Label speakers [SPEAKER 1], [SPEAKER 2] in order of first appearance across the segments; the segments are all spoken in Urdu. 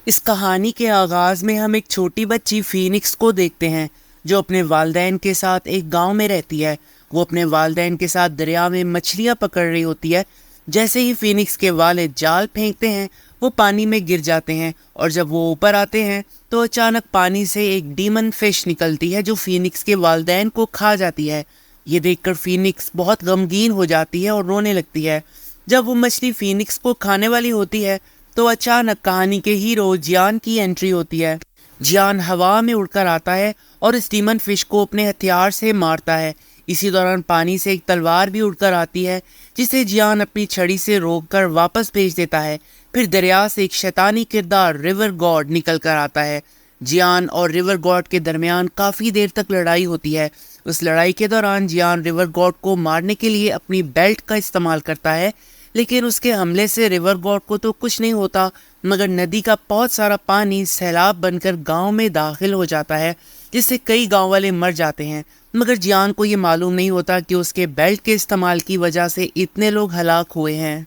[SPEAKER 1] اس کہانی کے آغاز میں ہم ایک چھوٹی بچی فینکس کو دیکھتے ہیں جو اپنے والدین کے ساتھ ایک گاؤں میں رہتی ہے۔ وہ اپنے والدین کے ساتھ دریا میں مچھلیاں پکڑ رہی ہوتی ہے۔ جیسے ہی فینکس کے والد جال پھینکتے ہیں وہ پانی میں گر جاتے ہیں، اور جب وہ اوپر آتے ہیں تو اچانک پانی سے ایک ڈیمن فش نکلتی ہے جو فینکس کے والدین کو کھا جاتی ہے۔ یہ دیکھ کر فینکس بہت غمگین ہو جاتی ہے اور رونے لگتی ہے۔ جب وہ مچھلی فینکس کو کھانے والی ہوتی ہے تو اچانک کہانی کے ہیرو جیان کی انٹری ہوتی ہے۔ جیان ہوا میں اڑ کر آتا ہے اور اس ڈیمن فش کو اپنے ہتھیار سے مارتا ہے۔ اسی دوران پانی سے ایک تلوار بھی اڑ کر آتی ہے جسے جیان اپنی چھڑی سے روک کر واپس بھیج دیتا ہے۔ پھر دریا سے ایک شیطانی کردار ریور گاڈ نکل کر آتا ہے۔ جیان اور ریور گاڈ کے درمیان کافی دیر تک لڑائی ہوتی ہے۔ اس لڑائی کے دوران جیان ریور گاڈ کو مارنے کے لیے اپنی بیلٹ کا استعمال کرتا ہے، لیکن اس کے حملے سے ریور گاڈ کو تو کچھ نہیں ہوتا، مگر ندی کا بہت سارا پانی سیلاب بن کر گاؤں میں داخل ہو جاتا ہے، جس سے کئی گاؤں والے مر جاتے ہیں۔ مگر جیان کو یہ معلوم نہیں ہوتا کہ اس کے بیلٹ کے استعمال کی وجہ سے اتنے لوگ ہلاک ہوئے ہیں۔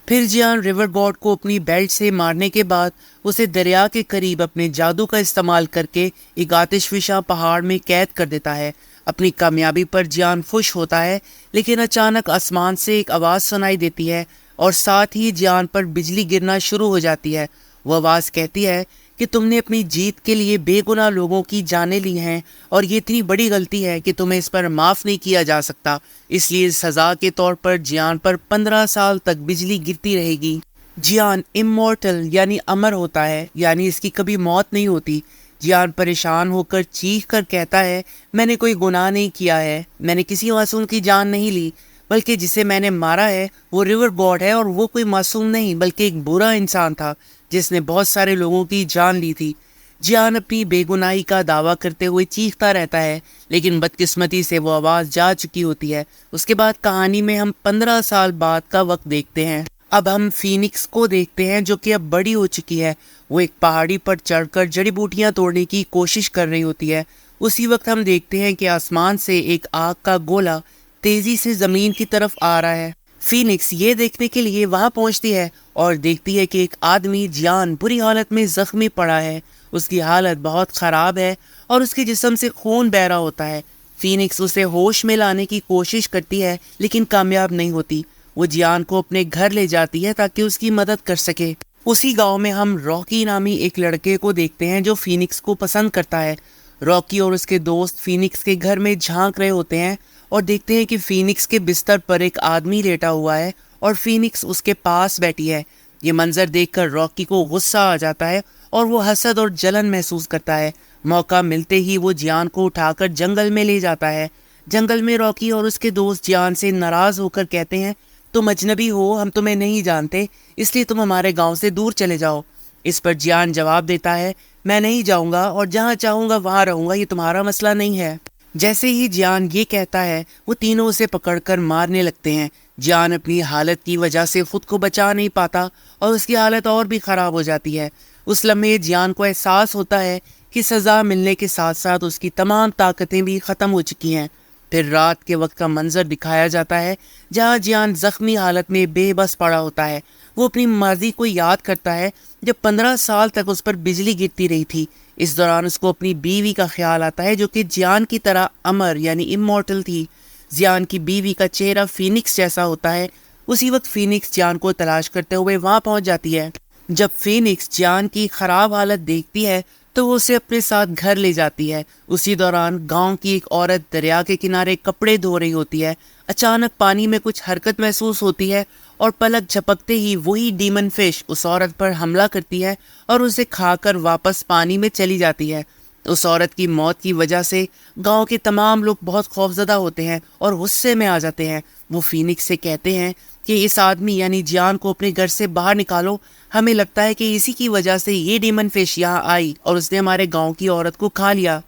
[SPEAKER 1] پھر جیان ریور گاڈ کو اپنی بیلٹ سے مارنے کے بعد اسے دریا کے قریب اپنے جادو کا استعمال کر کے ایک آتش فشاں پہاڑ میں قید کر دیتا ہے۔ اپنی کامیابی پر جیان خوش ہوتا ہے، لیکن اچانک آسمان سے ایک آواز سنائی دیتی ہے اور ساتھ ہی جیان پر بجلی گرنا شروع ہو جاتی ہے۔ وہ آواز کہتی ہے کہ تم نے اپنی جیت کے لیے بے گناہ لوگوں کی جانیں لی ہیں، اور یہ اتنی بڑی غلطی ہے کہ تمہیں اس پر معاف نہیں کیا جا سکتا، اس لیے سزا کے طور پر جیان پر 15 سال تک بجلی گرتی رہے گی۔ جیان امورٹل یعنی امر ہوتا ہے، یعنی اس کی کبھی موت نہیں ہوتی۔ جیان پریشان ہو کر چیخ کر کہتا ہے، میں نے کوئی گناہ نہیں کیا ہے، میں نے کسی معصوم کی جان نہیں لی، بلکہ جسے میں نے مارا ہے وہ ریور گاڈ ہے، اور وہ کوئی معصوم نہیں بلکہ ایک برا انسان تھا جس نے بہت سارے لوگوں کی جان لی تھی۔ جیان اپنی بے گناہی کا دعویٰ کرتے ہوئے چیختا رہتا ہے، لیکن بدقسمتی سے وہ آواز جا چکی ہوتی ہے۔ اس کے بعد کہانی میں ہم 15 سال بعد کا وقت دیکھتے ہیں۔ اب ہم فینکس کو دیکھتے ہیں جو کہ اب بڑی ہو چکی ہے۔ وہ ایک پہاڑی پر چڑھ کر جڑی بوٹیاں توڑنے کی کوشش کر رہی ہوتی ہے۔ اسی وقت ہم دیکھتے ہیں کہ آسمان سے ایک آگ کا گولا تیزی سے زمین کی طرف آ رہا ہے۔ فینکس یہ دیکھنے کے لیے وہاں پہنچتی ہے اور دیکھتی ہے کہ ایک آدمی جیان بری حالت میں زخمی پڑا ہے۔ اس کی حالت بہت خراب ہے اور اس کے جسم سے خون بہہ رہا ہوتا ہے۔ فینکس اسے ہوش میں لانے کی کوشش کرتی ہے لیکن کامیاب نہیں ہوتی۔ وہ جیان کو اپنے گھر لے جاتی ہے تاکہ اس کی مدد کر سکے۔ اسی گاؤں میں ہم راکی نامی ایک لڑکے کو دیکھتے ہیں جو فینکس کو پسند کرتا ہے۔ راکی اور اس کے دوست فینکس کے گھر میں جھانک رہے ہوتے ہیں اور دیکھتے ہیں کہ فینکس کے بستر پر ایک آدمی لیٹا ہوا ہے اور فینکس اس کے پاس بیٹھی ہے۔ یہ منظر دیکھ کر راکی کو غصہ آ جاتا ہے اور وہ حسد اور جلن محسوس کرتا ہے۔ موقع ملتے ہی وہ جیان کو اٹھا کر جنگل میں لے جاتا ہے۔ جنگل میں راکی اور اس کے دوست جیان سے ناراض ہو کر کہتے ہیں، تم اجنبی ہو، ہم تمہیں نہیں جانتے، اس لیے تم ہمارے گاؤں سے دور چلے جاؤ۔ اس پر جیان جواب دیتا ہے، میں نہیں جاؤں گا اور جہاں چاہوں گا وہاں رہوں گا، یہ تمہارا مسئلہ نہیں ہے۔ جیسے ہی جیان یہ کہتا ہے وہ تینوں اسے پکڑ کر مارنے لگتے ہیں۔ جیان اپنی حالت کی وجہ سے خود کو بچا نہیں پاتا اور اس کی حالت اور بھی خراب ہو جاتی ہے۔ اس لمحے جیان کو احساس ہوتا ہے کہ سزا ملنے کے ساتھ ساتھ اس کی تمام طاقتیں بھی ختم ہو چکی ہیں۔ پھر رات کے وقت کا منظر دکھایا جاتا ہے جہاں جیان زخمی حالت میں بے بس پڑا ہوتا ہے۔ وہ اپنی ماضی کو یاد کرتا ہے جب 15 سال تک اس پر بجلی گرتی رہی تھی۔ اس دوران اس کو اپنی بیوی کا خیال آتا ہے جو کہ جیان کی طرح امر یعنی امورٹل تھی۔ جیان کی بیوی کا چہرہ فینکس جیسا ہوتا ہے۔ اسی وقت فینکس جیان کو تلاش کرتے ہوئے وہاں پہنچ جاتی ہے۔ جب فینکس جیان کی خراب حالت دیکھتی ہے تو وہ اسے اپنے ساتھ گھر لے جاتی ہے۔ اسی دوران گاؤں کی ایک عورت دریا کے کنارے کپڑے دھو رہی ہوتی ہے۔ اچانک پانی میں کچھ حرکت محسوس ہوتی ہے اور پلک جھپکتے ہی وہی ڈیمن فش اس عورت پر حملہ کرتی ہے اور اسے کھا کر واپس پانی میں چلی جاتی ہے۔ اس عورت کی موت کی وجہ سے گاؤں کے تمام لوگ بہت خوفزدہ ہوتے ہیں اور غصے میں آ جاتے ہیں۔ وہ فینکس سے کہتے ہیں کہ اس آدمی یعنی جیان کو اپنے گھر سے باہر نکالو، ہمیں لگتا ہے کہ اسی کی وجہ سے یہ ڈیمن فش یہاں آئی اور اس نے ہمارے گاؤں کی عورت کو کھا لیا۔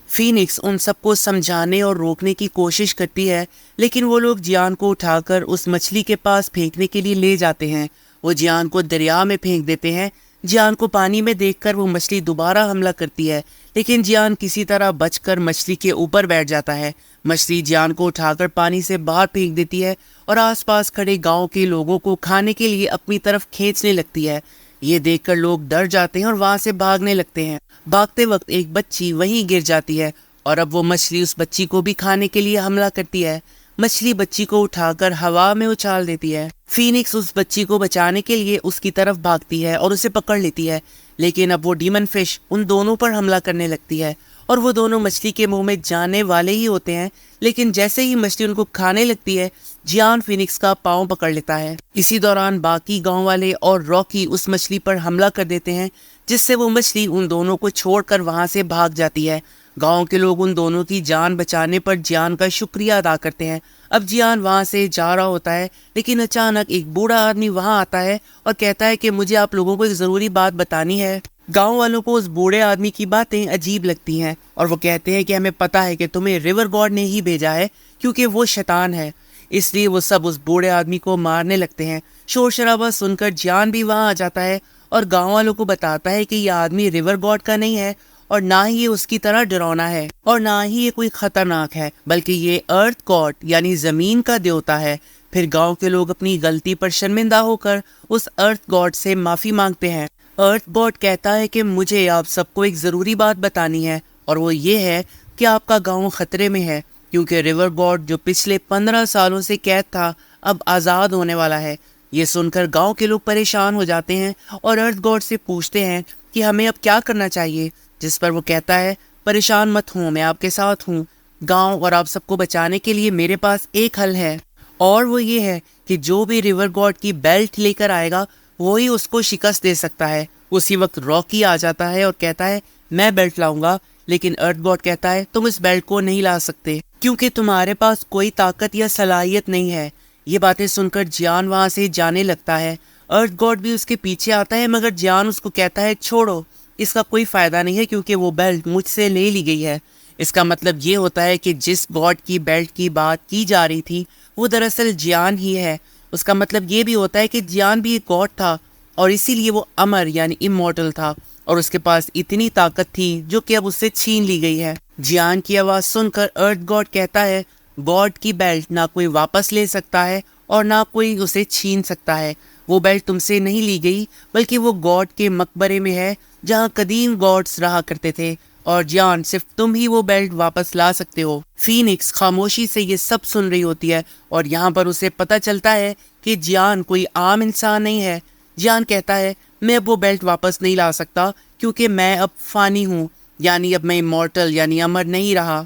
[SPEAKER 1] فینکس ان سب کو سمجھانے اور روکنے کی کوشش کرتی ہے، لیکن وہ لوگ جیان کو اٹھا کر اس مچھلی کے پاس پھینکنے کے لیے لے جاتے ہیں۔ وہ جیان کو دریا میں پھینک دیتے ہیں۔ جیان کو پانی میں دیکھ کر وہ مچھلی دوبارہ حملہ کرتی ہے، لیکن جیان کسی طرح بچ کر مچھلی کے اوپر بیٹھ جاتا ہے۔ مچھلی جیان کو اٹھا کر پانی سے باہر پھینک دیتی ہے اور آس پاس کھڑے گاؤں کے لوگوں کو کھانے کے لیے اپنی طرف کھینچنے لگتی ہے۔ یہ دیکھ کر لوگ ڈر جاتے ہیں اور وہاں سے بھاگنے لگتے ہیں۔ بھاگتے وقت ایک بچی وہیں گر جاتی ہے اور اب وہ مچھلی اس بچی کو بھی کھانے کے لیے حملہ کرتی ہے۔ مچھلی بچی کو اٹھا کر ہوا میں اچھال دیتی ہے۔ فینکس اس بچی کو بچانے کے لیے اس کی طرف بھاگتی ہے اور اسے پکڑ لیتی ہے، لیکن اب وہ ڈیمن فش ان دونوں پر حملہ کرنے لگتی ہے اور وہ دونوں مچھلی کے منہ میں جانے والے ہی ہوتے ہیں، لیکن جیسے ہی مچھلی ان کو کھانے لگتی ہے جیان فینکس کا پاؤں پکڑ لیتا ہے۔ اسی دوران باقی گاؤں والے اور راکی اس مچھلی پر حملہ کر دیتے ہیں، جس سے وہ مچھلی ان دونوں کو چھوڑ کر وہاں سے بھاگ جاتی ہے۔ گاؤں کے لوگ ان دونوں کی جان بچانے پر جیان کا شکریہ ادا کرتے ہیں۔ اب جیان وہاں سے جا رہا ہوتا ہے، لیکن اچانک ایک بوڑھا آدمی وہاں آتا ہے اور کہتا ہے کہ مجھے آپ لوگوں کو ایک ضروری بات بتانی ہے۔ گاؤں والوں کو اس بوڑھے آدمی کی باتیں عجیب لگتی ہیں اور وہ کہتے ہیں کہ ہمیں پتا ہے کہ تمہیں ریور گاڈ نے ہی بھیجا ہے کیونکہ وہ شیطان ہے، اس لیے وہ سب اس بوڑھے آدمی کو مارنے لگتے ہیں۔ شور شرابہ سن کر جیان بھی وہاں آ جاتا ہے اور گاؤں والوں کو بتاتا ہے کہ یہ آدمی ریور گاڈ کا نہیں ہے اور نہ ہی یہ اس کی طرح ڈراؤنا ہے اور نہ ہی یہ کوئی خطرناک ہے، بلکہ یہ ارتھ گاڈ یعنی زمین کا دیوتا ہے۔ پھر گاؤں کے لوگ اپنی غلطی پر شرمندہ ہو کر اس ارتھ گاڈ سے معافی مانگتے ہیں۔ ارتھ گاڈ کہتا ہے کہ مجھے آپ سب کو ایک ضروری بات بتانی ہے، اور وہ یہ ہے کہ آپ کا گاؤں خطرے میں ہے، کیونکہ ریور گاڈ جو پچھلے 15 سالوں سے قید تھا اب آزاد ہونے والا ہے۔ یہ سن کر گاؤں کے لوگ پریشان ہو جاتے ہیں اور ارتھ گاڈ سے پوچھتے ہیں کہ ہمیں اب کیا کرنا چاہیے، جس پر وہ کہتا ہے پریشان مت ہوں، میں آپ کے ساتھ ہوں۔ گاؤں اور آپ سب کو بچانے کے لیے میرے پاس ایک حل ہے، اور وہ یہ ہے کہ جو بھی ریور گاڈ کی بیلٹ لے کر آئے گا وہی اس کو شکست دے سکتا ہے۔ اسی وقت راکی آ جاتا ہے اور کہتا ہے میں بیلٹ لاؤں گا، لیکن ارتھ گاڈ کہتا ہے تم اس بیلٹ کو نہیں لا سکتے کیونکہ تمہارے پاس کوئی طاقت یا صلاحیت نہیں ہے۔ یہ باتیں سن کر جیان وہاں سے جانے لگتا ہے۔ ارتھ گاڈ بھی اس کے پیچھے آتا ہے، مگر جیان اس کو کہتا ہے چھوڑو، اس کا کوئی فائدہ نہیں ہے کیونکہ وہ بیلٹ مجھ سے لے لی گئی ہے۔ اس کا مطلب یہ ہوتا ہے کہ جس گاڈ کی بیلٹ کی بات کی جا رہی تھی وہ دراصل جیان ہی ہے۔ اس کا مطلب یہ بھی ہوتا ہے کہ جیان بھی ایک گاڈ تھا اور اسی لیے وہ امر یعنی امورٹل تھا اور اس کے پاس اتنی طاقت تھی جو کہ اب اس سے چھین لی گئی ہے۔ جیان کی آواز سن کر ارتھ گاڈ کہتا ہے گاڈ کی بیلٹ نہ کوئی واپس لے سکتا ہے اور نہ کوئی اسے چھین سکتا ہے۔ وہ بیلٹ تم سے نہیں لی گئی بلکہ وہ گاڈ کے مقبرے میں ہے جہاں قدیم گاڈز رہا کرتے تھے، اور جیان صرف تم ہی وہ بیلٹ واپس لا سکتے ہو۔ فینکس خاموشی سے یہ سب سن رہی ہوتی ہے اور یہاں پر اسے پتہ چلتا ہے کہ جیان کوئی عام انسان نہیں ہے۔ جیان کہتا ہے میں اب وہ بیلٹ واپس نہیں لا سکتا کیونکہ میں اب فانی ہوں، یعنی اب میں امورٹل یعنی امر نہیں رہا،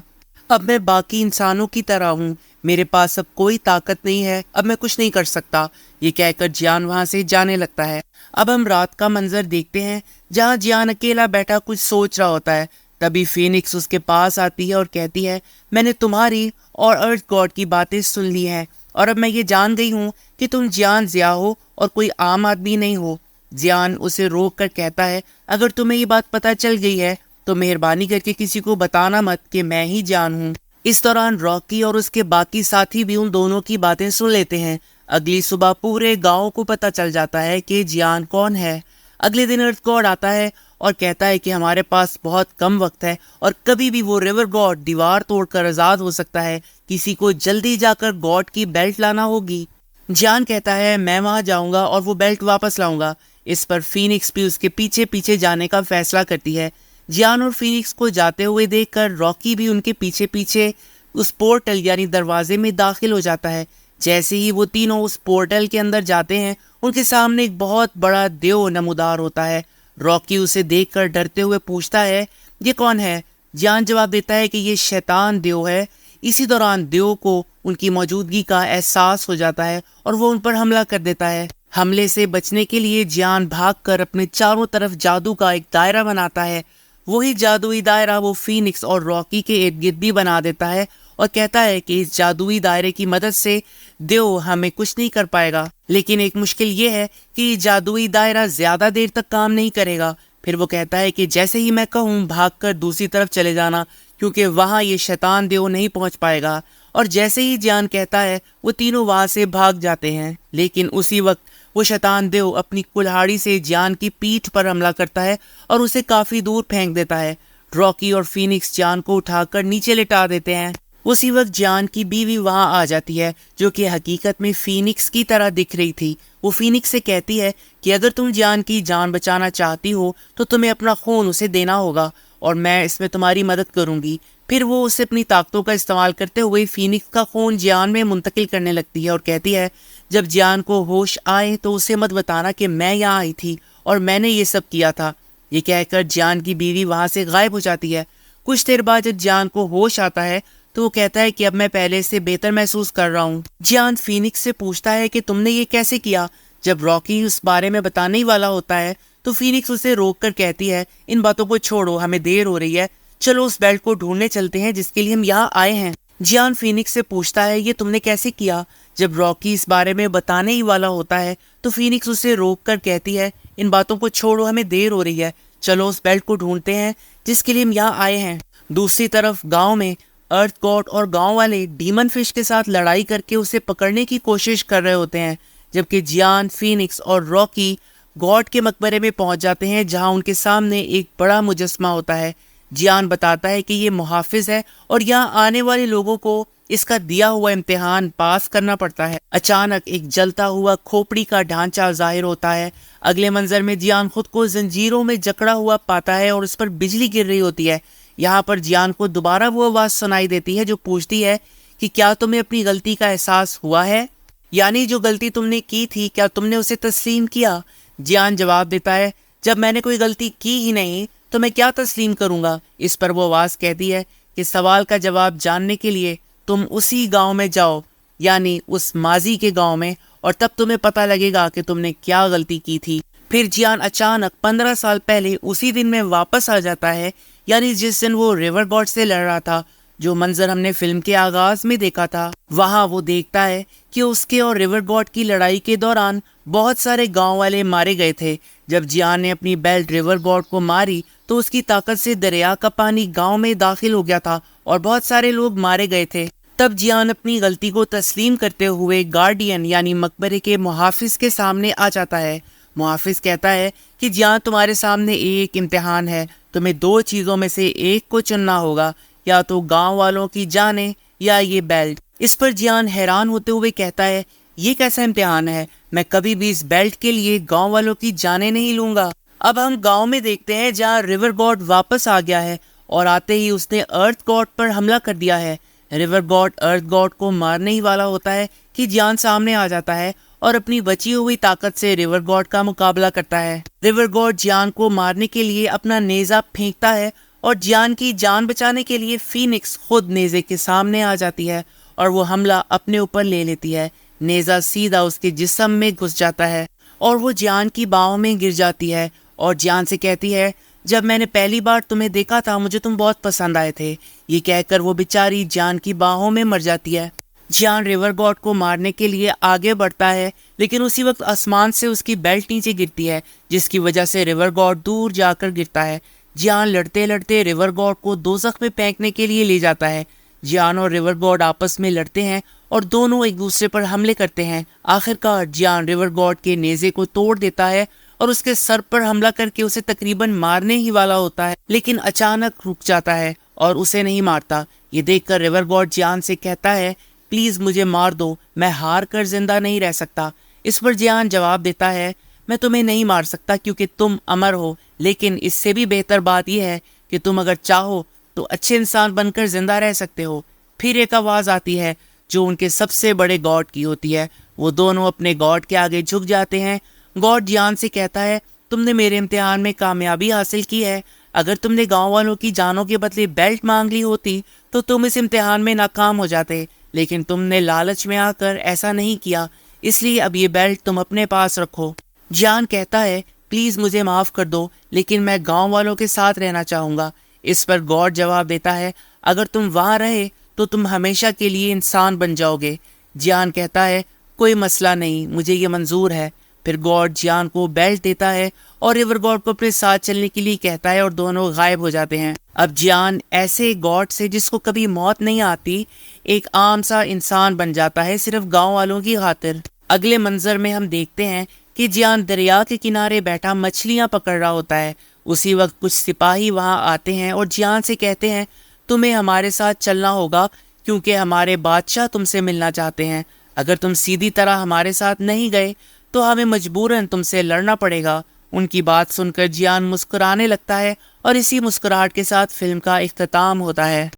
[SPEAKER 1] اب میں باقی انسانوں کی طرح ہوں، میرے پاس اب کوئی طاقت نہیں ہے، اب میں کچھ نہیں کر سکتا۔ یہ کہہ کر جیان وہاں سے جانے لگتا ہے۔ اب ہم رات کا منظر دیکھتے ہیں جہاں جیان اکیلا بیٹھا کچھ سوچ رہا ہوتا ہے۔ تبھی فینکس اس کے پاس آتی ہے اور کہتی ہے میں نے تمہاری اور ارتھ گاڈ کی باتیں سن لی ہیں اور اب میں یہ جان گئی ہوں کہ تم جیان ضیاء ہو اور کوئی عام آدمی نہیں ہو۔ جیان اسے روک کر کہتا ہے اگر تمہیں یہ بات پتہ چل گئی ہے تو مہربانی کر کے کسی کو بتانا مت کہ میں ہی جان ہوں۔ اس دوران راکی اور اس کے باقی ساتھی بھی ان دونوں کی باتیں سن لیتے ہیں۔ اگلی صبح پورے گاؤں کو پتہ چل جاتا ہے کہ جیان کون ہے۔ اگلے دن ارتھ گاڈ آتا ہے اور کہتا ہے کہ ہمارے پاس بہت کم وقت ہے اور کبھی بھی وہ ریور گاڈ دیوار توڑ کر آزاد ہو سکتا ہے، کسی کو جلدی جا کر گاڈ کی بیلٹ لانا ہوگی۔ جیان کہتا ہے میں وہاں جاؤں گا اور وہ بیلٹ واپس لاؤں گا۔ اس پر فینکس بھی اس کے پیچھے پیچھے جانے کا فیصلہ کرتی ہے۔ جیان اور فینکس کو جاتے ہوئے دیکھ کر راکی بھی ان کے پیچھے پیچھے اس پورٹل یعنی دروازے میں داخل ہو جاتا ہے۔ جیسے ہی وہ تینوں اس پورٹل کے اندر جاتے ہیں ان کے سامنے ایک بہت بڑا دیو نمودار ہوتا ہے۔ راکی اسے دیکھ کر ڈرتے ہوئے پوچھتا ہے یہ کون ہے؟ جیان جواب دیتا ہے کہ یہ شیطان دیو ہے۔ اسی دوران دیو کو ان کی موجودگی کا احساس ہو جاتا ہے اور وہ ان پر حملہ کر دیتا ہے۔ حملے سے بچنے کے لیے جیان بھاگ کر اپنے چاروں طرف جادو کا ایک دائرہ بناتا ہے۔ وہی جادوئی دائرہ وہ فینکس اور راکی کے ارد گرد بھی بنا دیتا ہے اور کہتا ہے کہ اس جادوئی دائرے کی مدد سے دیو ہمیں کچھ نہیں کر پائے گا، لیکن ایک مشکل یہ ہے کہ یہ جادوئی دائرہ زیادہ دیر تک کام نہیں کرے گا۔ پھر وہ کہتا ہے کہ جیسے ہی میں کہوں بھاگ کر دوسری طرف چلے جانا کیونکہ وہاں یہ شیطان دیو نہیں پہنچ پائے گا، اور جیسے ہی جیان کہتا ہے وہ تینوں وہاں سے بھاگ جاتے ہیں۔ لیکن اسی وقت وہ شیطان دیو اپنی کلہاڑی سے جیان کی پیٹھ پر حملہ کرتا ہے اور اسے کافی دور پھینک دیتا ہے۔ راکی اور فینکس جیان کو اٹھا کر نیچے لٹا دیتے ہیں۔ اسی وقت جیان کی بیوی وہاں آ جاتی ہے جو کہ حقیقت میں فینکس کی طرح دکھ رہی تھی۔ وہ فینکس سے کہتی ہے کہ اگر تم جیان کی جان بچانا چاہتی ہو تو تمہیں اپنا خون اسے دینا ہوگا اور میں اس میں تمہاری مدد کروں گی۔ پھر وہ اسے اپنی طاقتوں کا استعمال کرتے ہوئے فینکس کا خون جیان میں منتقل کرنے لگتی ہے اور کہتی ہے جب جیان کو ہوش آئے تو اسے مت بتانا کہ میں یہاں آئی تھی اور میں نے یہ سب کیا تھا۔ یہ کہہ کر جیان کی بیوی وہاں سے غائب ہو جاتی ہے۔ کچھ دیر بعد جب جیان کو ہوش آتا ہے تو وہ کہتا ہے کہ اب میں پہلے سے بہتر محسوس کر رہا ہوں۔ جیان فینکس سے پوچھتا ہے کہ تم نے یہ کیسے کیا؟ جب راکی اس بارے میں بتانے ہی والا ہوتا ہے تو فینکس اسے روک کر کہتی ہے ان باتوں کو چھوڑو، ہمیں دیر ہو رہی ہے، چلو اس بیلٹ کو ڈھونڈنے چلتے ہیں جس کے لیے ہم یہاں آئے ہیں۔ جیان فینکس سے پوچھتا ہے یہ تم نے کیسے کیا؟ جب راکی اس بارے میں بتانے ہی والا ہوتا ہے تو فینکس اسے روک کر کہتی ہے ان باتوں کو چھوڑو، ہمیں دیر ہو رہی ہے، چلو اس بیلٹ کو ڈھونڈتے ہیں جس کے لیے ہم یہاں آئے ہیں۔ دوسری طرف گاؤں میں ارتھ گاڈ اور گاؤں والے ڈیمن فش کے ساتھ لڑائی کر کے اسے پکڑنے کی کوشش کر رہے ہوتے ہیں، جبکہ جیان، فینکس اور راکی گاڈ کے مقبرے میں پہنچ جاتے ہیں جہاں ان کے سامنے ایک بڑا مجسمہ ہوتا ہے۔ جیان بتاتا ہے کہ یہ محافظ ہے اور یہاں آنے والے لوگوں کو اس کا دیا ہوا امتحان پاس کرنا پڑتا ہے۔ اچانک ایک جلتا ہوا کھوپڑی کا ڈھانچہ ظاہر ہوتا ہے۔ اگلے منظر میں جیان خود کو زنجیروں میں جکڑا ہوا پاتا ہے اور اس پر بجلی گر رہی ہوتی ہے۔ یہاں پر جیان کو دوبارہ وہ آواز سنائی دیتی ہے جو پوچھتی ہے کہ کیا تمہیں اپنی غلطی کا احساس ہوا ہے؟ یعنی جو غلطی تم نے کی تھی کیا تم نے اسے تسلیم کیا؟ جیان جواب دیتا ہے جب میں نے کوئی غلطی کی ہی نہیں تو میں کیا تسلیم کروں گا؟ اس پر وہ آواز کہتی ہے کہ سوال کا جواب جاننے کے لیے تم اسی گاؤں میں جاؤ، یعنی اس ماضی کے گاؤں میں، اور تب تمہیں پتہ لگے گا کہ تم نے کیا غلطی کی تھی۔ پھر جیان اچانک 15 سال پہلے اسی دن میں واپس آ جاتا ہے، یعنی جس دن وہ ریور گاڈ سے لڑ رہا تھا، جو منظر ہم نے فلم کے آغاز میں دیکھا تھا۔ وہاں وہ دیکھتا ہے کہ اس کے اور ریور گاڈ کی لڑائی کے دوران بہت سارے گاؤں والے مارے گئے تھے۔ جب جیان نے اپنی بیلٹ ریور گاڈ کو ماری تو اس کی طاقت سے دریا کا پانی گاؤں میں داخل ہو گیا تھا اور بہت سارے لوگ مارے گئے تھے۔ تب جیان اپنی غلطی کو تسلیم کرتے ہوئے گارڈین یعنی مقبرے کے محافظ کے سامنے آ جاتا ہے۔ محافظ کہتا ہے کہ جیان تمہارے سامنے ایک امتحان ہے، تمہیں 2 چیزوں میں سے ایک کو چننا ہوگا، یا تو گاؤں والوں کی جانیں یا یہ بیلٹ۔ اس پر جیان حیران ہوتے ہوئے کہتا ہے یہ کیسا امتحان ہے؟ میں کبھی بھی اس بیلٹ کے لیے گاؤں والوں کی جانیں نہیں لوں گا۔ اب ہم گاؤں میں دیکھتے ہیں جہاں ریور گاڈ واپس آ گیا ہے اور آتے ہی اس نے ارتھ گاڈ پر حملہ کر دیا ہے۔ ریور گاڈ ارتھ گاڈ کو مارنے ہی والا ہوتا ہے کہ جیان سامنے آ جاتا ہے اور اپنی بچی ہوئی طاقت سے ریور گاڈ کا مقابلہ کرتا ہے۔ ریور گاڈ جیان کو مارنے کے لیے اپنا نیزہ پھینکتا ہے اور جیان کی جان بچانے کے لیے فینکس خود نیزے کے سامنے آ جاتی ہے اور وہ حملہ اپنے اوپر لے لیتی ہے۔ نیزہ سیدھا اس کے جسم میں گھس جاتا ہے اور وہ جیان کی باہوں میں گر جاتی ہے اور جیان سے کہتی ہے جب میں نے پہلی بار تمہیں دیکھا تھا مجھے تم بہت پسند آئے تھے۔ یہ کہہ کر وہ بیچاری جیان کی باہوں میں مر جاتی ہے۔ جیان ریور گاڈ کو مارنے کے لیے آگے بڑھتا ہے لیکن اسی وقت آسمان سے اس کی بیلٹ نیچے گرتی ہے جس کی وجہ سے ریور گاڈ دور جا کر گرتا ہے۔ جیان لڑتے لڑتے ریور گاڈ کو دوزخ میں پھینکنے کے لیے لے جاتا ہے۔ جیان اور ریور گاڈ آپس میں لڑتے ہیں اور دونوں ایک دوسرے پر حملے کرتے ہیں۔ آخرکار جیان ریور گاڈ کے نیزے کو توڑ دیتا ہے اور اس کے سر پر حملہ کر کے اسے تقریباً مارنے ہی والا ہوتا ہے، لیکن اچانک رک جاتا ہے اور اسے نہیں مارتا۔ یہ دیکھ کر ریور گاڈ جیان سے کہتا ہے پلیز مجھے مار دو، میں ہار کر زندہ نہیں رہ سکتا۔ اس پر جیان جواب دیتا ہے میں تمہیں نہیں مار سکتا کیونکہ تم امر ہو، لیکن اس سے بھی بہتر بات یہ ہے کہ تم اگر چاہو تو اچھے انسان بن کر زندہ رہ سکتے ہو۔ پھر ایک آواز آتی ہے جو ان کے سب سے بڑے گاڈ کی ہوتی ہے۔ وہ دونوں اپنے گاڈ کے آگے جھک جاتے ہیں۔ گاڈ جیان سے کہتا ہے تم نے میرے امتحان میں کامیابی حاصل کی ہے، اگر تم نے گاؤں والوں کی جانوں کے بدلے بیلٹ مانگ لی ہوتی تو تم اس امتحان میں ناکام ہو جاتے، لیکن تم نے لالچ میں آ کر ایسا نہیں کیا، اس لیے اب یہ بیلٹ تم اپنے پاس رکھو۔ جیان کہتا ہے پلیز مجھے معاف کر دو لیکن میں گاؤں والوں کے ساتھ رہنا چاہوں گا۔ اس پر گاڈ جواب دیتا ہے اگر تم وہاں رہے تو تم ہمیشہ کے لیے انسان بن جاؤ گے۔ جیان کہتا ہے کوئی مسئلہ نہیں، مجھے یہ منظور ہے۔ پھر گاڈ جیان کو بیلٹ دیتا ہے اور ریور گاڈ کو اپنے ساتھ چلنے کے لیے کہتا ہے اور دونوں غائب ہو جاتے ہیں۔ اب جیان ایسے گاڈ سے جس کو کبھی موت نہیں آتی ایک عام سا انسان بن جاتا ہے صرف گاؤں والوں کی خاطر۔ اگلے منظر میں ہم دیکھتے ہیں کہ جیان دریا کے کنارے بیٹھا مچھلیاں پکڑ رہا ہوتا ہے۔ اسی وقت کچھ سپاہی وہاں آتے ہیں اور جیان سے کہتے ہیں تمہیں ہمارے ساتھ چلنا ہوگا کیونکہ ہمارے بادشاہ تم سے ملنا چاہتے ہیں. اگر تم سیدھی طرح ہمارے ساتھ نہیں گئے تو ہمیں مجبوراً تم سے لڑنا پڑے گا. ان کی بات سن کر جیان مسکرانے لگتا ہے اور اسی مسکراہٹ کے ساتھ فلم کا اختتام ہوتا ہے.